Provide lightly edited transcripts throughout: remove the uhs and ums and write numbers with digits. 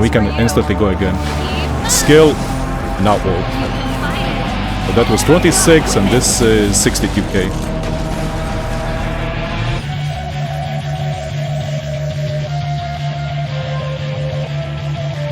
we can instantly go again. Skill, not all. So that was 26 and this is 62k.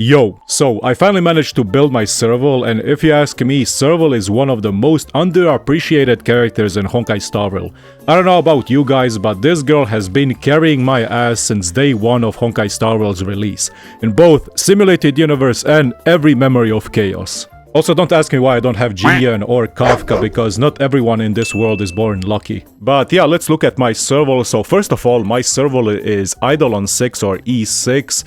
Yo, so I finally managed to build my Serval, and if you ask me, Serval is one of the most underappreciated characters in Honkai Star Rail. I don't know about you guys, but this girl has been carrying my ass since day one of Honkai Star Rail's release, in both Simulated Universe and every memory of Chaos. Also, don't ask me why I don't have Jian or Kafka, because not everyone in this world is born lucky. But yeah, let's look at my Serval. So first of all, my Serval is idle on 6 or E6.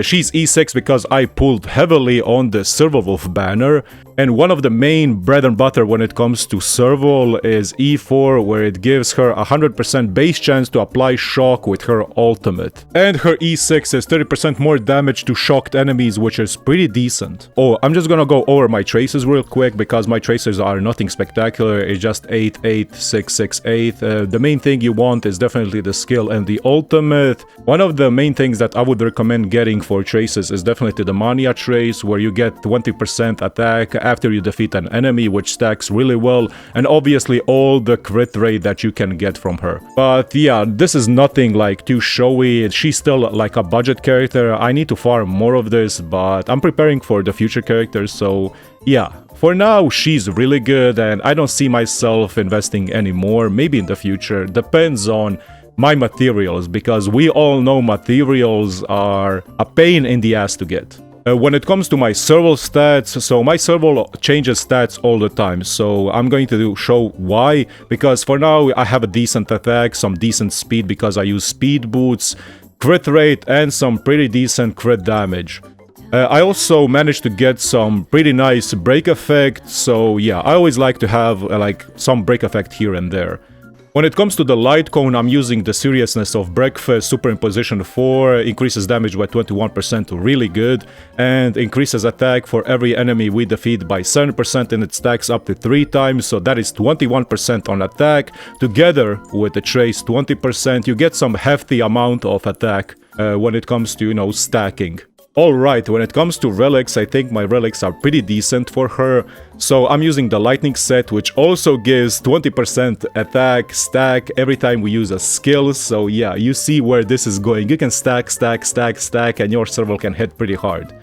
She's E6 because I pulled heavily on the Servalwolf banner, and one of the main bread and butter when it comes to Serval is E4, where it gives her a 100% base chance to apply shock with her ultimate. And her E6 is 30% more damage to shocked enemies, which is pretty decent. Oh, I'm just gonna go over my traces real quick, because my traces are nothing spectacular. It's just 8, 8, 6, 6, 8. The main thing you want is definitely the skill and the ultimate. One of the main things that I would recommend getting for traces is definitely the Mania trace, where you get 20% attack after you defeat an enemy, which stacks really well, and obviously all the crit rate that you can get from her. But yeah, this is nothing like too showy. She's still like a budget character. I need to farm more of this, but I'm preparing for the future characters, so yeah. For now, she's really good, and I don't see myself investing anymore. Maybe in the future, depends on my materials, because we all know materials are a pain in the ass to get. When it comes to my Serval stats, so my Serval changes stats all the time, so I'm going to show why, because for now I have a decent attack, some decent speed because I use speed boots, crit rate, and some pretty decent crit damage. I also managed to get some pretty nice break effect, so yeah, I always like to have like some break effect here and there. When it comes to the light cone, I'm using the seriousness of breakfast, superimposition 4, increases damage by 21%, really good, and increases attack for every enemy we defeat by 7%, and it stacks up to 3 times, so that is 21% on attack. Together with the trace 20%, you get some hefty amount of attack when it comes to, you know, stacking. Alright, when it comes to relics, I think my relics are pretty decent for her. So I'm using the lightning set, which also gives 20% attack stack every time we use a skill. So yeah, you see where this is going. You can stack, stack, stack, stack, and your Serval can hit pretty hard.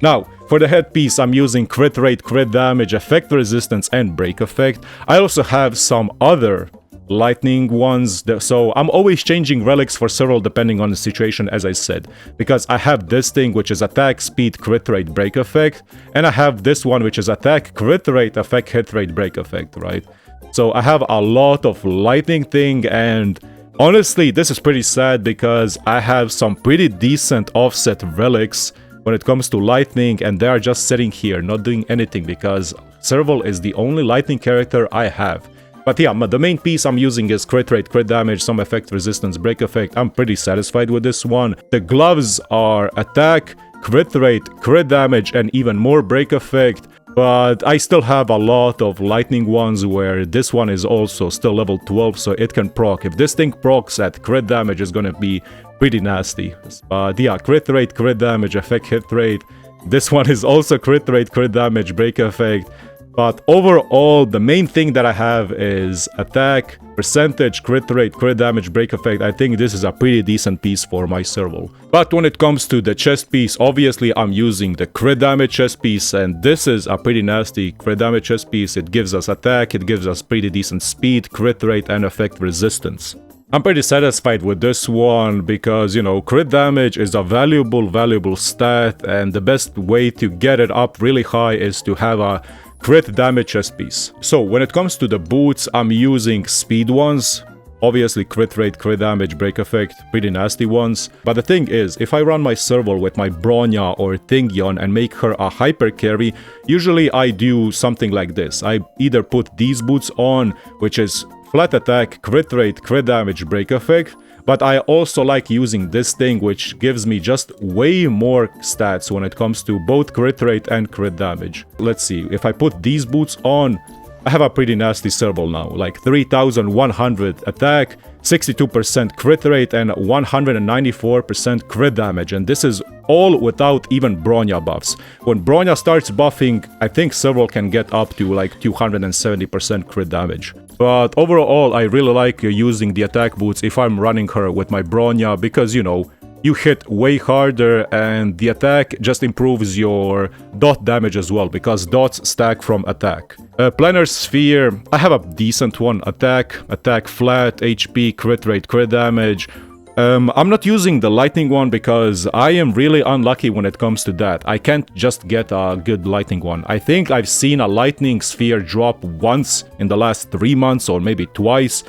Now, for the headpiece, I'm using crit rate, crit damage, effect resistance, and break effect. I also have some other lightning ones, so I'm always changing relics for Serval depending on the situation, as I said, because I have this thing which is attack, speed, crit rate, break effect, and I have this one which is attack, crit rate, effect, hit rate, break effect, right? So I have a lot of lightning thing, and honestly this is pretty sad because I have some pretty decent offset relics when it comes to lightning, and they are just sitting here not doing anything because Serval is the only lightning character I have. But yeah, the main piece I'm using is crit rate, crit damage, some effect resistance, break effect. I'm pretty satisfied with this one. The gloves are attack, crit rate, crit damage, and even more break effect. But I still have a lot of lightning ones where this one is also still level 12, so it can proc. If this thing procs at crit damage, it's gonna be pretty nasty. But yeah, crit rate, crit damage, effect, hit rate. This one is also crit rate, crit damage, break effect. But overall, the main thing that I have is attack, percentage, crit rate, crit damage, break effect. I think this is a pretty decent piece for my Serval. But when it comes to the chest piece, obviously I'm using the crit damage chest piece, and this is a pretty nasty crit damage chest piece. It gives us attack, it gives us pretty decent speed, crit rate, and effect resistance. I'm pretty satisfied with this one because, you know, crit damage is a valuable stat, and the best way to get it up really high is to have a crit damage chest piece. So when it comes to the boots, I'm using speed ones. Obviously crit rate, crit damage, break effect, pretty nasty ones. But the thing is, if I run my Serval with my Bronya or Thingyon and make her a hyper carry, usually I do something like this. I either put these boots on, which is flat attack, crit rate, crit damage, break effect. But I also like using this thing, which gives me just way more stats when it comes to both crit rate and crit damage. Let's see, if I put these boots on, I have a pretty nasty Serval now, like 3100 attack, 62% crit rate, and 194% crit damage, and this is all without even Bronya buffs. When Bronya starts buffing, I think Serval can get up to like 270% crit damage. But overall, I really like using the attack boots if I'm running her with my Bronya, because, you know, you hit way harder and the attack just improves your dot damage as well, because dots stack from attack. Planar Sphere, I have a decent one. Attack flat, HP, crit rate, crit damage. I'm not using the lightning one because I am really unlucky when it comes to that. I can't just get a good lightning one. I think I've seen a lightning sphere drop once in the last 3 months, or maybe twice,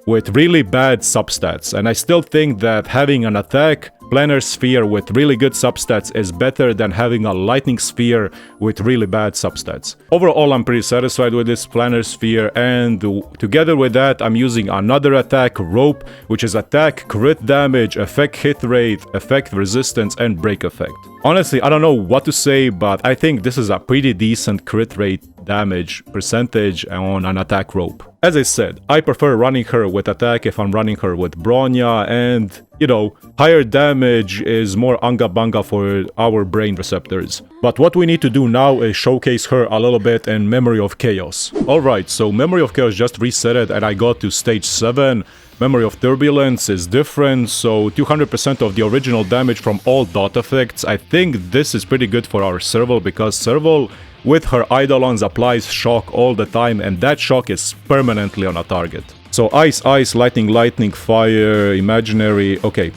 with really bad substats, and I still think that having an attack planar sphere with really good substats is better than having a lightning sphere with really bad substats. Overall, I'm pretty satisfied with this planar sphere, and together with that, I'm using another attack rope, which is attack, crit damage, effect hit rate, effect resistance, and break effect. Honestly, I don't know what to say, but I think this is a pretty decent crit rate damage percentage on an attack rope. As I said, I prefer running her with attack if I'm running her with Bronya, and, you know, higher damage is more anga banga for our brain receptors. But what we need to do now is showcase her a little bit in Memory of Chaos. Alright, so Memory of Chaos just resetted and I got to stage 7. Memory of Turbulence is different, so 200% of the original damage from all dot effects. I think this is pretty good for our Serval, because Serval with her Eidolons applies shock all the time, and that shock is permanently on a target. So ice, ice, lightning, lightning, fire, imaginary. Okay,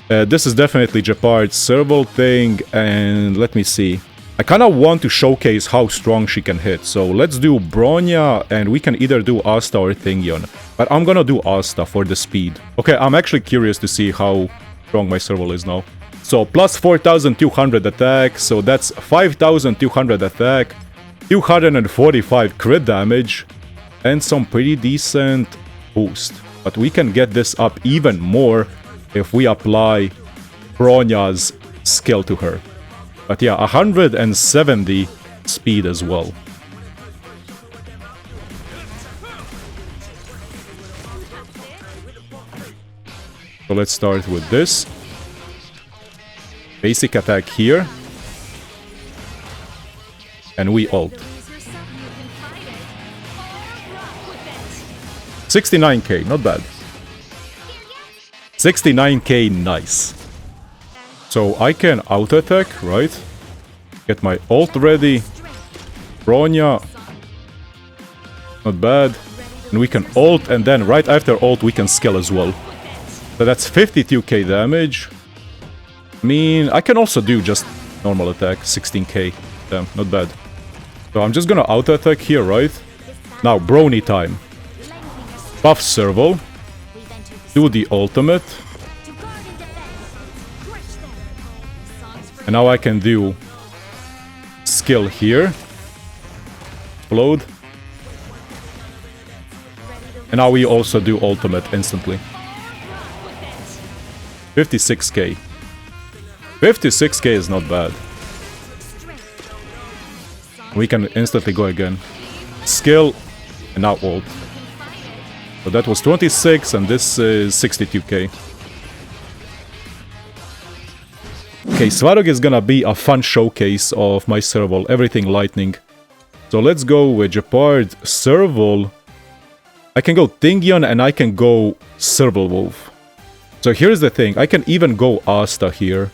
this is definitely Gepard's Serval thing, and let me see. I kind of want to showcase how strong she can hit, so let's do Bronya, and we can either do Asta or Thingion. But I'm gonna do Asta for the speed. Okay, I'm actually curious to see how strong my Serval is now. So plus 4200 attack, so that's 5200 attack, 245 crit damage, and some pretty decent boost. But we can get this up even more if we apply Bronya's skill to her. But yeah, 170 speed as well. So let's start with this. Basic attack here. And we ult. 69k, not bad. 69k, nice. So I can auto-attack, right? Get my ult ready. Bronya. Not bad. And we can ult, and then right after ult we can skill as well. So that's 52k damage. I mean, I can also do just normal attack, 16k. Damn, not bad. So I'm just gonna auto-attack here, right? Now, Brony time. Buff Serval. Do the ultimate. And now I can do skill here. Explode. And now we also do ultimate instantly. 56k. 56k is not bad. We can instantly go again. Skill, and now ult. So that was 26, and this is 62k. Okay, Svarog is gonna be a fun showcase of my Serval, everything lightning. So let's go with Gepard, Serval. I can go Thingion and I can go Serval Wolf. So here's the thing, I can even go Asta here.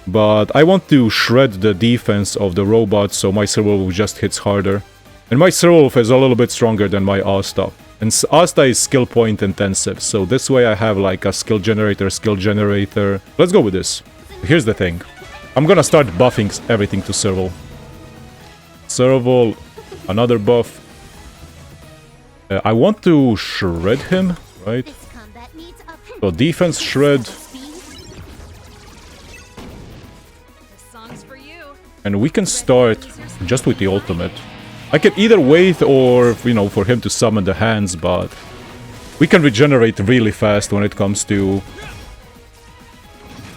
But I want to shred the defense of the robots, so my Serval Wolf just hits harder. And my Serval Wolf is a little bit stronger than my Asta. And Asta is skill point intensive, so this way I have like a skill generator. Let's go with this. Here's the thing. I'm gonna start buffing everything to Serval. Serval, another buff. I want to shred him, right? So defense shred. And we can start just with the ultimate. I can either wait or, you know, for him to summon the hands, but we can regenerate really fast when it comes to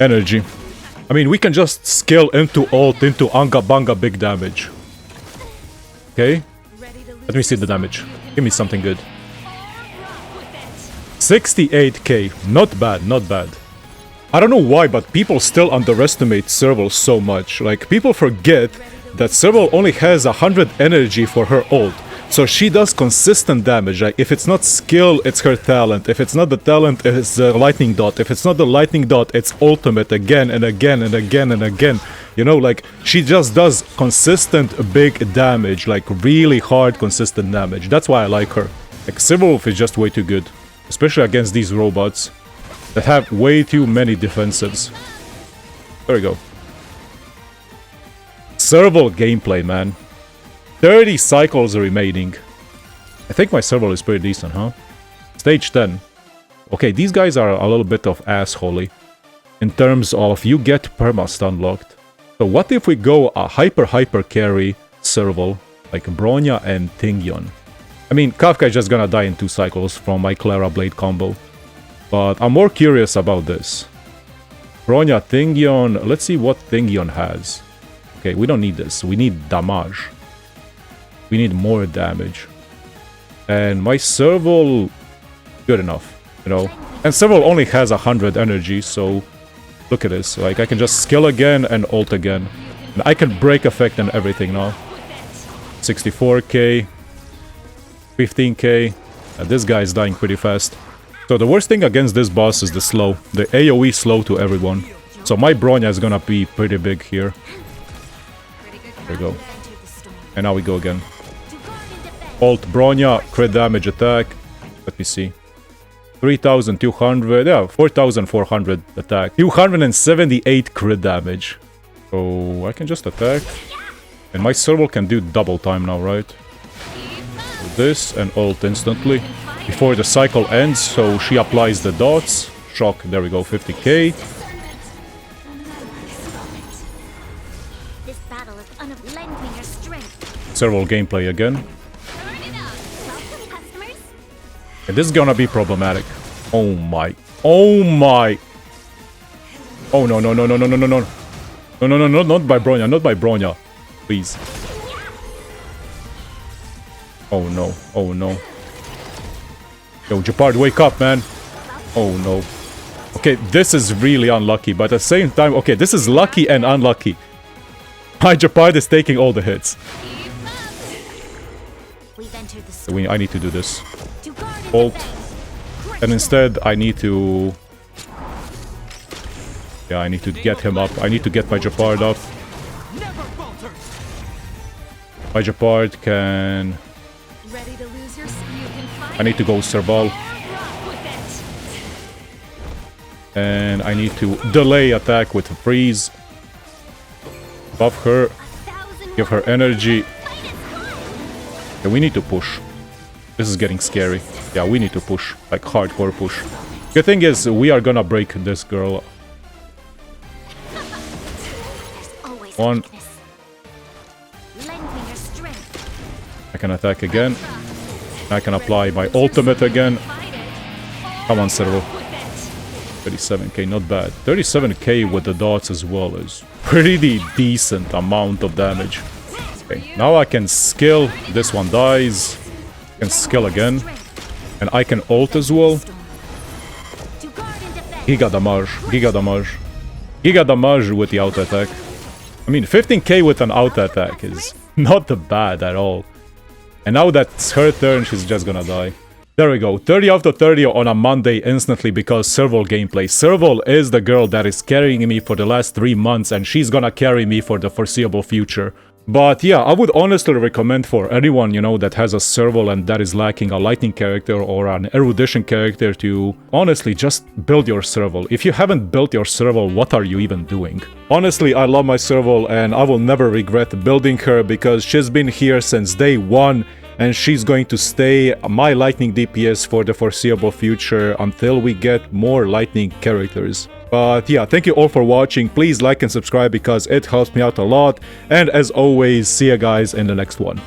energy. I mean, we can just skill into ult, into Anga Banga big damage. Okay? Let me see the damage. Give me something good. 68k. Not bad, not bad. I don't know why, but people still underestimate Serval so much. Like, people forget that Serval only has 100 energy for her ult. So she does consistent damage. Like, if it's not skill, it's her talent. If it's not the talent, it's the lightning dot. If it's not the lightning dot, it's ultimate again and again and again and again. You know, like, she just does consistent big damage. Like, really hard consistent damage. That's why I like her. Like, Serval is just way too good. Especially against these robots that have way too many defensives. There we go. Serval gameplay, man. 30 cycles remaining. I think my Serval is pretty decent, huh? Stage 10. Okay, these guys are a little bit of assholey in terms of you get permast unlocked. So what if we go a hyper carry Serval, like Bronya and Tingyon? I mean, Kafka is just gonna die in 2 cycles from my Clara Blade combo. But I'm more curious about this. Bronya, Tingyon. Let's see what Tingyon has. Okay, we don't need this. We need damage. We need more damage. And my Serval... good enough, you know. And Serval only has 100 energy, so... look at this. Like, I can just skill again and ult again. And I can break effect and everything now. 64k. 15k. And this guy is dying pretty fast. So the worst thing against this boss is the slow. The AoE slow to everyone. So my Bronya is gonna be pretty big here. There we go. And now we go again. Ult Bronya, crit damage attack. Let me see. 3,200, yeah, 4,400 attack. 278 crit damage. So I can just attack. And my Serval can do double time now, right? This and ult instantly before the cycle ends, so she applies the dots. Shock, there we go, 50k. Serval gameplay again. And this is gonna be problematic. Oh my. Oh my. Oh no, no, no, no, no, no, no, no. No, no, no, no, not by Bronya, not by Bronya. Please. Oh no, oh no. Yo, Japard, wake up, man. Oh no. Okay, this is really unlucky, but at the same time, okay, this is lucky and unlucky. My Japard is taking all the hits. I need to do this. Ult. And instead, I need to... yeah, I need to get him up. I need to get my Japard up. My Japard can... I need to go Serval. And I need to delay attack with a freeze. Buff her. Give her energy. Yeah, we need to push. This is getting scary. Yeah, we need to push. Like, hardcore push. The thing is, we are gonna break this girl. One. I can attack again. I can apply my ultimate again. Come on, Serval. 37k, not bad. 37k with the dots as well is pretty decent amount of damage. Okay, now I can skill. This one dies. I can skill again. And I can ult as well. Giga damage. Giga damage. Giga damage with the auto attack. I mean, 15k with an auto attack is not bad at all. And now that's her turn, she's just gonna die. There we go, 30 out of 30 on a Monday instantly because Serval gameplay. Serval is the girl that is carrying me for the last 3 months and she's gonna carry me for the foreseeable future. But yeah, I would honestly recommend for anyone, you know, that has a Serval and that is lacking a lightning character or an erudition character to honestly just build your Serval. If you haven't built your Serval, what are you even doing? Honestly, I love my Serval and I will never regret building her because she's been here since day 1 and she's going to stay my lightning DPS for the foreseeable future until we get more lightning characters. But yeah, thank you all for watching. Please like and subscribe because it helps me out a lot. And as always, see you guys in the next one.